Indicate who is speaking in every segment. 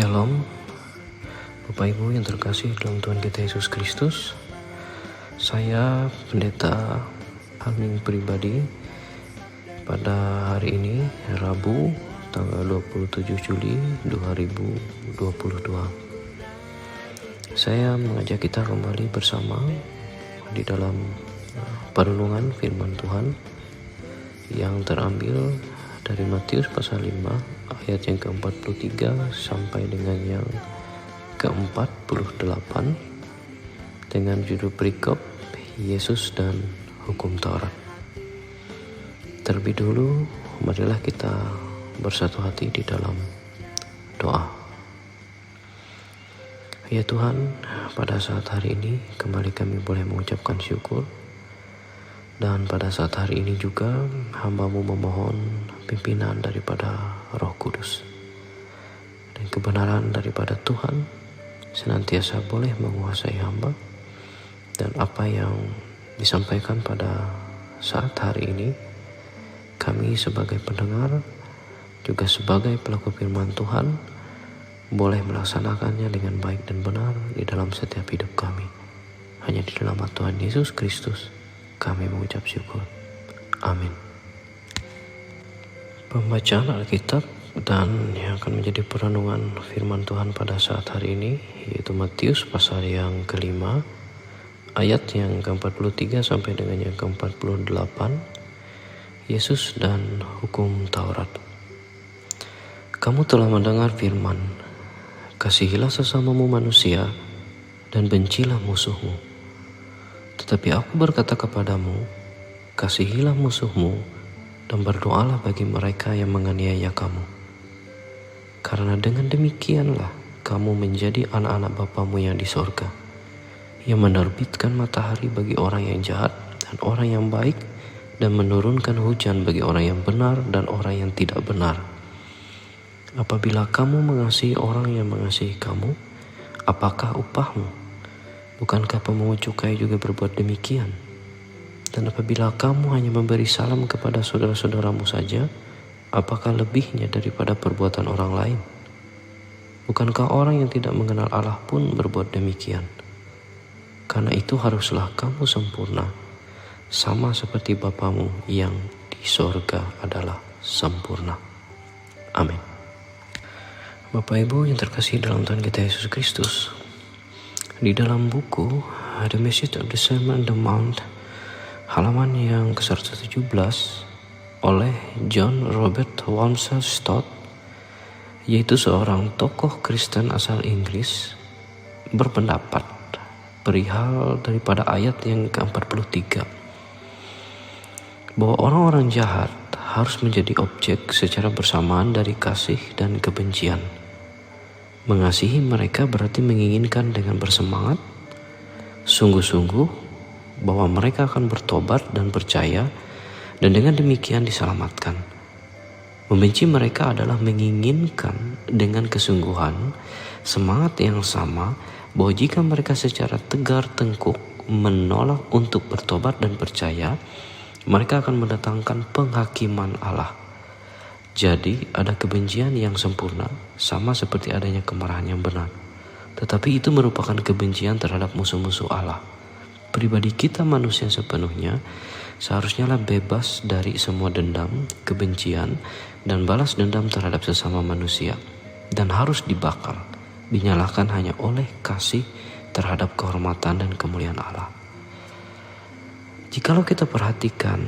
Speaker 1: Shalom, Bapak Ibu yang terkasih dalam Tuhan kita Yesus Kristus. Saya Pendeta Almin pribadi pada hari ini, Rabu, tanggal 27 Juli 2022. Saya mengajak kita kembali bersama di dalam perenungan firman Tuhan yang terambil dari Matius pasal 5 ayat yang ke-43 sampai dengan yang ke-48 dengan judul perikop Yesus dan Hukum Taurat. Terlebih dulu, marilah kita bersatu hati di dalam doa. Ya Tuhan, pada saat hari ini kembali kami boleh mengucapkan syukur. Dan pada saat hari ini juga hamba-Mu memohon pimpinan daripada Roh Kudus. Dan kebenaran daripada Tuhan senantiasa boleh menguasai hamba. Dan apa yang disampaikan pada saat hari ini, kami sebagai pendengar, juga sebagai pelaku firman Tuhan, boleh melaksanakannya dengan baik dan benar di dalam setiap hidup kami. Hanya di dalam nama Tuhan Yesus Kristus kami mengucap syukur. Amin. Pembacaan Alkitab dan yang akan menjadi perenungan firman Tuhan pada saat hari ini yaitu Matius pasal yang ke-5 ayat yang ke-43 sampai dengan yang ke-48, Yesus dan Hukum Taurat. Kamu telah mendengar firman, kasihilah sesamamu manusia dan bencilah musuhmu. Tetapi aku berkata kepadamu, kasihilah musuhmu dan berdoalah bagi mereka yang menganiaya kamu. Karena dengan demikianlah kamu menjadi anak-anak Bapamu yang di sorga, yang menerbitkan matahari bagi orang yang jahat dan orang yang baik, dan menurunkan hujan bagi orang yang benar dan orang yang tidak benar. Apabila kamu mengasihi orang yang mengasihi kamu, apakah upahmu? Bukankah pemungut cukai juga berbuat demikian? Dan apabila kamu hanya memberi salam kepada saudara-saudaramu saja, apakah lebihnya daripada perbuatan orang lain? Bukankah orang yang tidak mengenal Allah pun berbuat demikian? Karena itu haruslah kamu sempurna, sama seperti Bapamu yang di sorga adalah sempurna. Amin. Bapak Ibu yang terkasih dalam Tuhan kita Yesus Kristus, di dalam buku The Message of the Sermon on the Mount halaman yang ke-117 oleh John Robert Walmsley Stott, yaitu seorang tokoh Kristen asal Inggris, berpendapat perihal daripada ayat yang ke-43 bahwa orang-orang jahat harus menjadi objek secara bersamaan dari kasih dan kebencian. Mengasihi mereka berarti menginginkan dengan bersemangat, sungguh-sungguh bahwa mereka akan bertobat dan percaya, dan dengan demikian diselamatkan. Membenci mereka adalah menginginkan dengan kesungguhan, semangat yang sama, bahwa jika mereka secara tegar tengkuk menolak untuk bertobat dan percaya, mereka akan mendatangkan penghakiman Allah. Jadi ada kebencian yang sempurna, sama seperti adanya kemarahan yang benar. Tetapi itu merupakan kebencian terhadap musuh-musuh Allah. Pribadi kita manusia sepenuhnya seharusnya bebas dari semua dendam, kebencian, dan balas dendam terhadap sesama manusia. Dan harus dibakar, dinyalakan hanya oleh kasih terhadap kehormatan dan kemuliaan Allah. Jikalau kita perhatikan,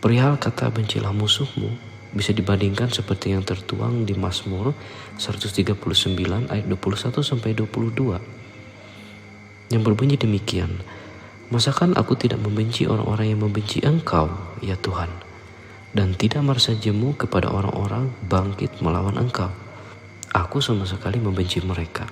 Speaker 1: perihal kata bencilah musuhmu bisa dibandingkan seperti yang tertuang di Mazmur 139 ayat 21 sampai 22 yang berbunyi demikian, masakan aku tidak membenci orang-orang yang membenci Engkau, ya Tuhan, dan tidak merasa jemu kepada orang-orang bangkit melawan Engkau. Aku sama sekali membenci mereka.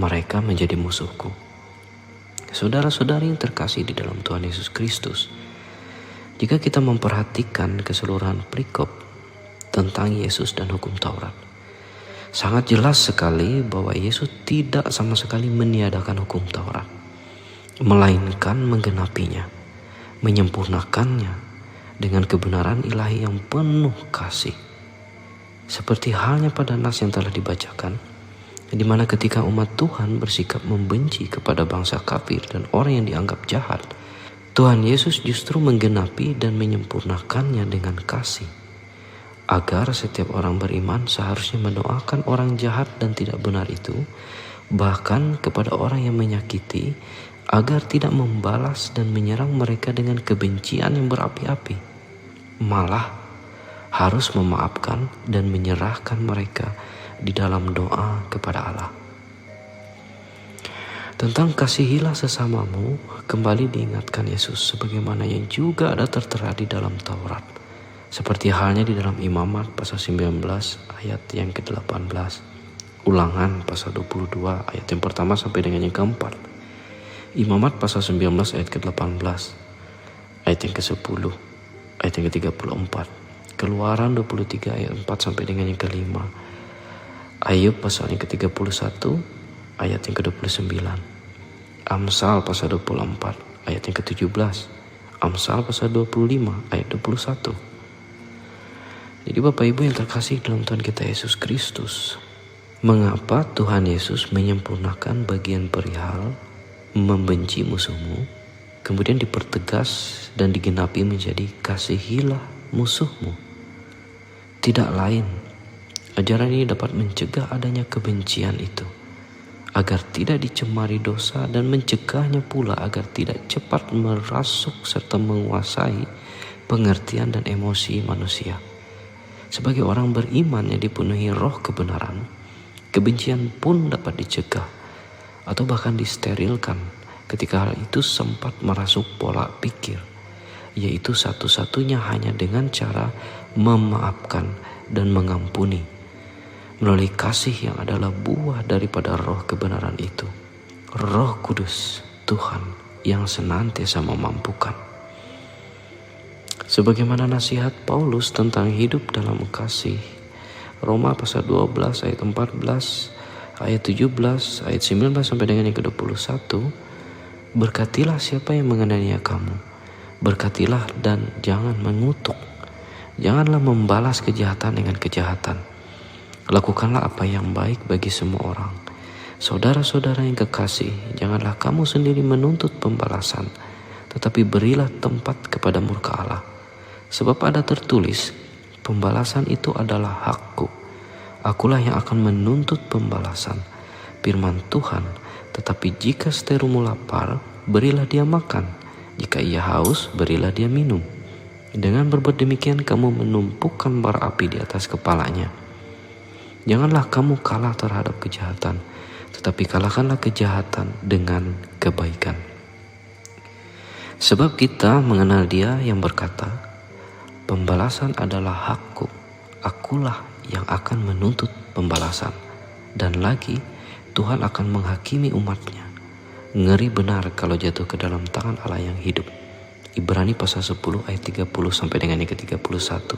Speaker 1: Mereka menjadi musuhku. Saudara-saudari yang terkasih di dalam Tuhan Yesus Kristus, jika kita memperhatikan keseluruhan perikop tentang Yesus dan Hukum Taurat, sangat jelas sekali bahwa Yesus tidak sama sekali meniadakan Hukum Taurat, melainkan menggenapinya, menyempurnakannya dengan kebenaran ilahi yang penuh kasih. Seperti halnya pada nas yang telah dibacakan, di mana ketika umat Tuhan bersikap membenci kepada bangsa kafir dan orang yang dianggap jahat, Tuhan Yesus justru menggenapi dan menyempurnakannya dengan kasih, agar setiap orang beriman seharusnya mendoakan orang jahat dan tidak benar itu, bahkan kepada orang yang menyakiti, agar tidak membalas dan menyerang mereka dengan kebencian yang berapi-api, malah harus memaafkan dan menyerahkan mereka di dalam doa kepada Allah. Tentang kasihilah sesamamu kembali diingatkan Yesus sebagaimana yang juga ada tertera di dalam Taurat, seperti halnya di dalam Imamat pasal 19 ayat yang ke-18, Ulangan pasal 22 ayat yang pertama sampai dengan yang keempat, Imamat pasal 19 ayat ke-18, ayat yang ke-10, ayat yang ke-34, Keluaran 23 ayat 4 sampai dengan yang ke-5, Ayub pasal yang ke-31 ayat yang ke-29, Amsal pasal 24 ayat yang ke-17, Amsal pasal 25 ayat 21. Jadi Bapak Ibu yang terkasih dalam Tuhan kita Yesus Kristus, mengapa Tuhan Yesus menyempurnakan bagian perihal membenci musuhmu, kemudian dipertegas dan digenapi menjadi kasihilah musuhmu? Tidak lain, ajaran ini dapat mencegah adanya kebencian itu, agar tidak dicemari dosa, dan mencegahnya pula agar tidak cepat merasuk serta menguasai pengertian dan emosi manusia. Sebagai orang beriman yang dipenuhi roh kebenaran, kebencian pun dapat dicegah atau bahkan disterilkan ketika hal itu sempat merasuk pola pikir, yaitu satu-satunya hanya dengan cara memaafkan dan mengampuni melalui kasih yang adalah buah daripada roh kebenaran itu, Roh Kudus Tuhan yang senantiasa memampukan. Sebagaimana nasihat Paulus tentang hidup dalam kasih, Roma pasal 12 ayat 14, ayat 17, ayat 19 sampai dengan yang ke-21, berkatilah siapa yang menganiaya kamu, berkatilah dan jangan mengutuk. Janganlah membalas kejahatan dengan kejahatan. Lakukanlah apa yang baik bagi semua orang. Saudara-saudara yang kekasih, janganlah kamu sendiri menuntut pembalasan, tetapi berilah tempat kepada murka Allah. Sebab ada tertulis, pembalasan itu adalah hakku. Akulah yang akan menuntut pembalasan. Firman Tuhan, tetapi jika seterumu lapar, berilah dia makan. Jika ia haus, berilah dia minum. Dengan berbuat demikian kamu menumpukan bara api di atas kepalanya. Janganlah kamu kalah terhadap kejahatan, tetapi kalahkanlah kejahatan dengan kebaikan. Sebab kita mengenal Dia yang berkata, pembalasan adalah hakku, akulah yang akan menuntut pembalasan. Dan lagi, Tuhan akan menghakimi umatnya. Ngeri benar kalau jatuh ke dalam tangan Allah yang hidup. Ibrani pasal 10 ayat 30 sampai dengan yang ke-31.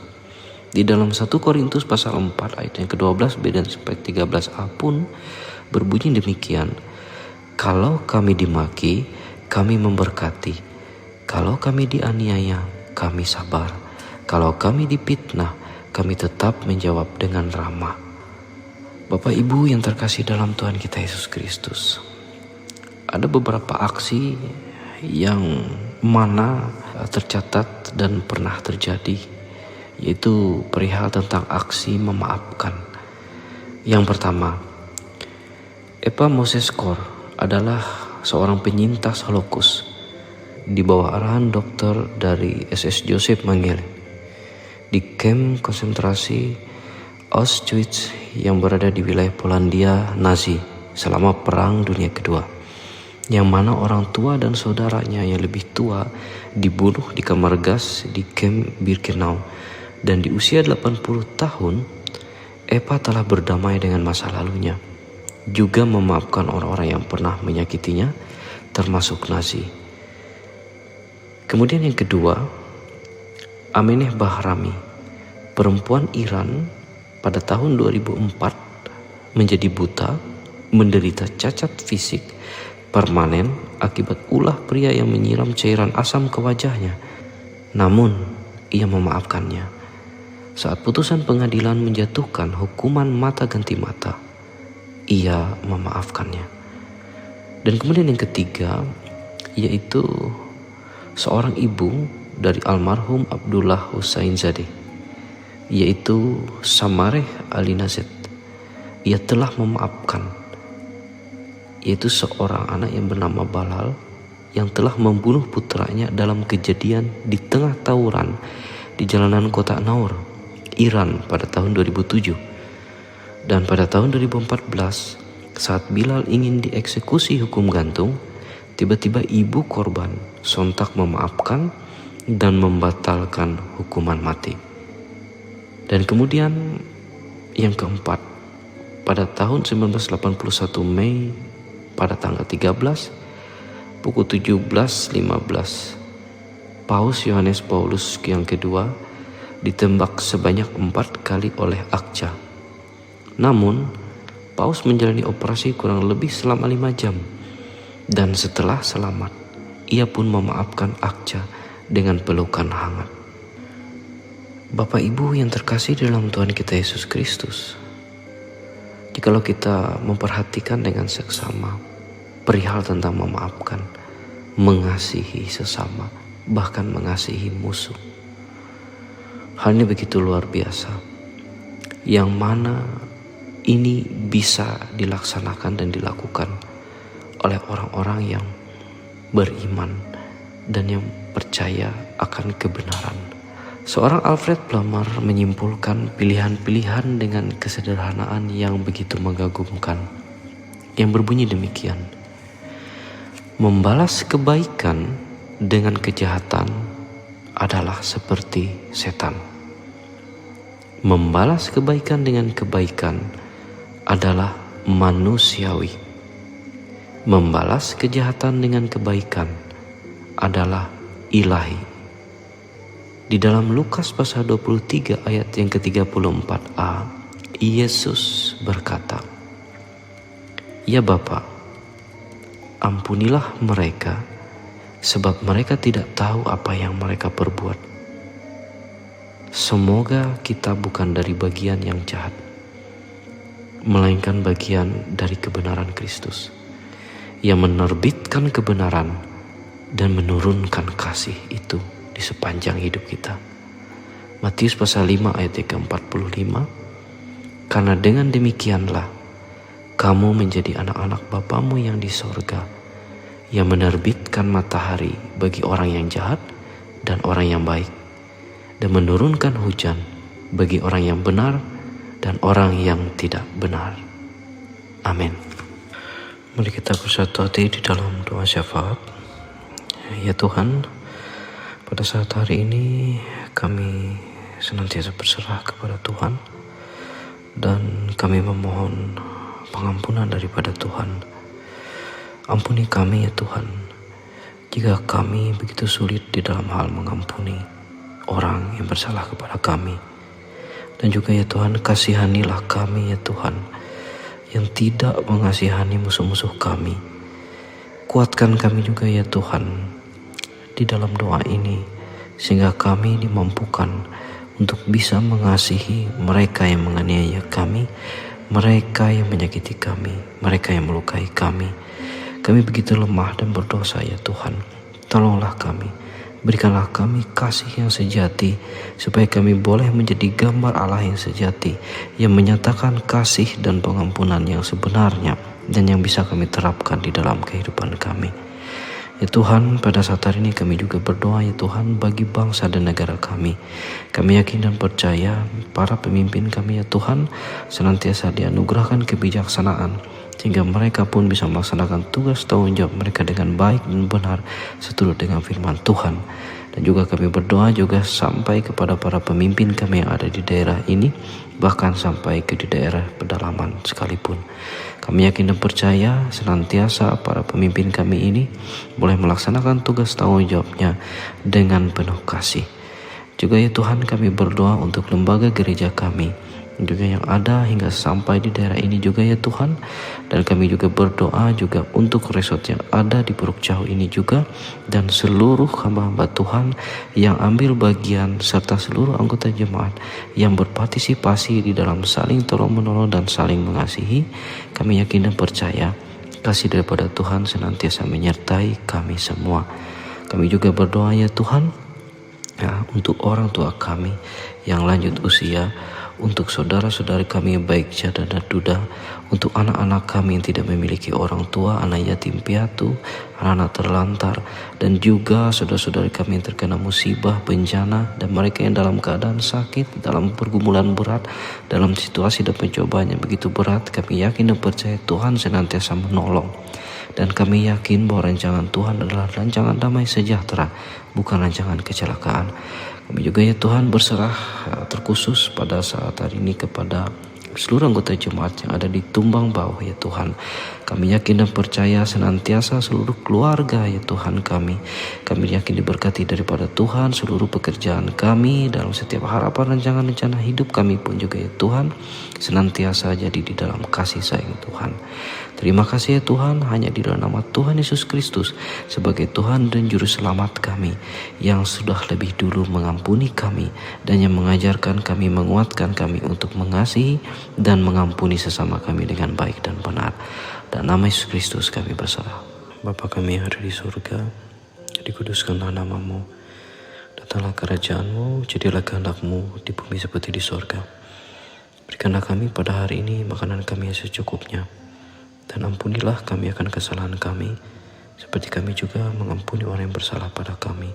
Speaker 1: Di dalam 1 Korintus pasal 4 ayat yang ke-12b dan sampai 13a pun berbunyi demikian. Kalau kami dimaki, kami memberkati. Kalau kami dianiaya, kami sabar. Kalau kami dipitnah, kami tetap menjawab dengan ramah. Bapak Ibu yang terkasih dalam Tuhan kita Yesus Kristus, ada beberapa aksi yang mana tercatat dan pernah terjadi, yaitu perihal tentang aksi memaafkan. Yang pertama, Eva Moses Kor adalah seorang penyintas Holocaust di bawah arahan dokter dari SS Joseph Mengele di kamp konsentrasi Auschwitz yang berada di wilayah Polandia Nazi selama Perang Dunia Kedua, yang mana orang tua dan saudaranya yang lebih tua dibunuh di kamar gas di kamp Birkenau. Dan di usia 80 tahun, Eva telah berdamai dengan masa lalunya, juga memaafkan orang-orang yang pernah menyakitinya, termasuk Nazi. Kemudian yang kedua, Amineh Bahrami, perempuan Iran pada tahun 2004 menjadi buta, menderita cacat fisik permanen akibat ulah pria yang menyiram cairan asam ke wajahnya. Namun ia memaafkannya. Saat putusan pengadilan menjatuhkan hukuman mata ganti mata, ia memaafkannya. Dan kemudian yang ketiga, yaitu seorang ibu dari almarhum Abdullah Hussein Zadeh, yaitu Samareh Alinazet. Ia telah memaafkan, yaitu seorang anak yang bernama Balal yang telah membunuh putranya dalam kejadian di tengah tawuran di jalanan kota Naur, Iran pada tahun 2007. Dan pada tahun 2014, saat Bilal ingin dieksekusi hukum gantung, tiba-tiba ibu korban sontak memaafkan dan membatalkan hukuman mati. Dan kemudian yang keempat, pada tahun 1981 Mei pada tanggal 13 pukul 17.15, Paus Yohanes Paulus yang kedua ditembak sebanyak 4 kali oleh Akca. Namun, Paus menjalani operasi kurang lebih selama 5 jam. Dan setelah selamat, ia pun memaafkan Akca dengan pelukan hangat. Bapak Ibu yang terkasih dalam Tuhan kita Yesus Kristus, jikalau kita memperhatikan dengan seksama perihal tentang memaafkan, mengasihi sesama, bahkan mengasihi musuh, hal ini begitu luar biasa, yang mana ini bisa dilaksanakan dan dilakukan oleh orang-orang yang beriman dan yang percaya akan kebenaran. Seorang Alfred Plummer menyimpulkan pilihan-pilihan dengan kesederhanaan yang begitu mengagumkan, yang berbunyi demikian: membalas kebaikan dengan kejahatan adalah seperti setan. Membalas kebaikan dengan kebaikan adalah manusiawi. Membalas kejahatan dengan kebaikan adalah ilahi. Di dalam Lukas pasal 23 ayat yang ke-34a, Yesus berkata, "Ya Bapa, ampunilah mereka, sebab mereka tidak tahu apa yang mereka perbuat." Semoga kita bukan dari bagian yang jahat, melainkan bagian dari kebenaran Kristus, yang menerbitkan kebenaran dan menurunkan kasih itu di sepanjang hidup kita. Matius pasal 5 ayat ke-45, "Karena dengan demikianlah kamu menjadi anak-anak Bapamu yang di sorga, yang menerbitkan matahari bagi orang yang jahat dan orang yang baik, dan menurunkan hujan bagi orang yang benar dan orang yang tidak benar." Amin. Mari kita bersatu hati di dalam doa syafaat. Ya Tuhan, pada saat hari ini kami senantiasa berserah kepada Tuhan, dan kami memohon pengampunan daripada Tuhan. Ampuni kami ya Tuhan, jika kami begitu sulit di dalam hal mengampuni orang yang bersalah kepada kami. Dan juga ya Tuhan, kasihanilah kami ya Tuhan, yang tidak mengasihani musuh-musuh kami. Kuatkan kami juga ya Tuhan di dalam doa ini, sehingga kami dimampukan untuk bisa mengasihi mereka yang menganiaya kami, mereka yang menyakiti kami, mereka yang melukai kami. Kami begitu lemah dan berdosa ya Tuhan. Tolonglah kami, berikanlah kami kasih yang sejati, supaya kami boleh menjadi gambar Allah yang sejati, yang menyatakan kasih dan pengampunan yang sebenarnya, dan yang bisa kami terapkan di dalam kehidupan kami. Ya Tuhan, pada saat hari ini kami juga berdoa ya Tuhan bagi bangsa dan negara kami. Kami yakin dan percaya para pemimpin kami ya Tuhan senantiasa dianugerahkan kebijaksanaan, sehingga mereka pun bisa melaksanakan tugas tanggung jawab mereka dengan baik dan benar seturut dengan firman Tuhan. Dan juga kami berdoa juga sampai kepada para pemimpin kami yang ada di daerah ini, bahkan sampai ke di daerah pedalaman sekalipun. Kami yakin dan percaya senantiasa para pemimpin kami ini boleh melaksanakan tugas tanggung jawabnya dengan penuh kasih. Juga ya Tuhan, kami berdoa untuk lembaga gereja kami, juga yang ada hingga sampai di daerah ini juga ya Tuhan. Dan kami juga berdoa juga untuk resort yang ada di Puruk Jauh ini juga, dan seluruh hamba-hamba Tuhan yang ambil bagian serta seluruh anggota jemaat yang berpartisipasi di dalam saling tolong-menolong dan saling mengasihi. Kami yakin dan percaya kasih daripada Tuhan senantiasa menyertai kami semua. Kami juga berdoa ya Tuhan, untuk orang tua kami yang lanjut usia, untuk saudara-saudari kami yang baik janda dan duda, untuk anak-anak kami yang tidak memiliki orang tua, anak yatim piatu, anak-anak terlantar, dan juga saudara-saudari kami yang terkena musibah, bencana, dan mereka yang dalam keadaan sakit, dalam pergumulan berat, dalam situasi dan pencobaan yang begitu berat. Kami yakin dan percaya Tuhan senantiasa menolong. Dan kami yakin bahwa rancangan Tuhan adalah rancangan damai sejahtera, bukan rancangan kecelakaan. Kami juga ya Tuhan berserah terkhusus pada saat hari ini kepada seluruh anggota jemaat yang ada di Tumbang Bawah ya Tuhan. Kami yakin dan percaya senantiasa seluruh keluarga ya Tuhan kami yakin diberkati daripada Tuhan. Seluruh pekerjaan kami dalam setiap harapan rencana-rencana hidup kami pun juga ya Tuhan senantiasa jadi di dalam kasih sayang Tuhan. Terima kasih ya Tuhan, hanya di dalam nama Tuhan Yesus Kristus sebagai Tuhan dan Juru Selamat kami, yang sudah lebih dulu mengampuni kami dan yang mengajarkan kami, menguatkan kami untuk mengasihi dan mengampuni sesama kami dengan baik dan benar. Dan nama Yesus Kristus kami berserah. Bapa kami yang ada di surga, dikuduskanlah namamu, datanglah kerajaanmu, jadilah kehendak-Mu di bumi seperti di surga. Berikanlah kami pada hari ini makanan kami yang secukupnya, dan ampunilah kami akan kesalahan kami, seperti kami juga mengampuni orang yang bersalah pada kami.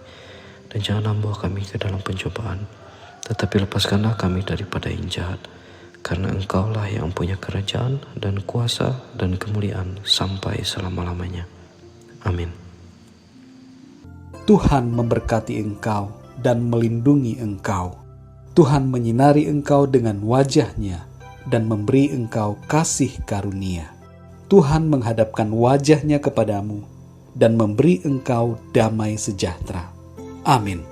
Speaker 1: Dan janganlah membawa kami ke dalam pencobaan, tetapi lepaskanlah kami daripada yang jahat. Karena Engkaulah yang punya kerajaan dan kuasa dan kemuliaan sampai selama-lamanya. Amin.
Speaker 2: Tuhan memberkati engkau dan melindungi engkau. Tuhan menyinari engkau dengan wajah-Nya dan memberi engkau kasih karunia. Tuhan menghadapkan wajah-Nya kepadamu dan memberi engkau damai sejahtera. Amin.